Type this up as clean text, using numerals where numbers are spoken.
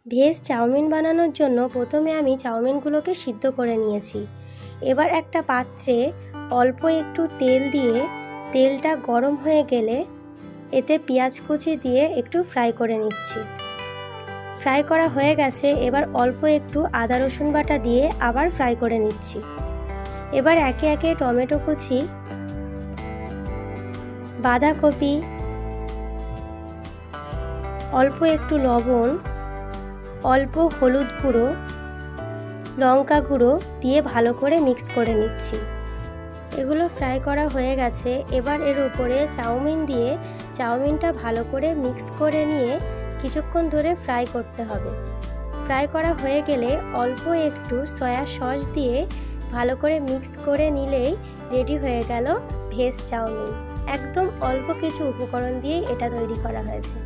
Veg chowmein বানানোর জন্য প্রথমে আমি চাউমিনগুলোকে সিদ্ধ করে নিয়েছি। এবার একটা পাত্রে অল্প একটু তেল দিয়ে তেলটা গরম হয়ে গেলে এতে পেঁয়াজ কুচি দিয়ে একটু ফ্রাই করে নিচ্ছি। ফ্রাই করা হয়ে গেছে, এবার অল্প একটু আদা রসুন বাটা দিয়ে আবার ফ্রাই করে নিচ্ছি। এবার একে একে টমেটো কুচি, বাঁধাকপি, অল্প একটু লবণ, অল্প হলুদ গুঁড়ো, লঙ্কা গুঁড়ো দিয়ে ভালো করে মিক্স করে নিচ্ছি। এগুলো ফ্রাই করা হয়ে গেছে, এবার এর উপরে চাউমিন দিয়ে চাউমিনটা ভালো করে মিক্স করে নিয়ে কিছুক্ষণ ধরে ফ্রাই করতে হবে। ফ্রাই করা হয়ে গেলে অল্প একটু সয়া সস দিয়ে ভালো করে মিক্স করে নিলেই রেডি হয়ে গেল ভেজ চাউমিন। একদম অল্প কিছু উপকরণ দিয়ে এটা তৈরি করা হয়েছে।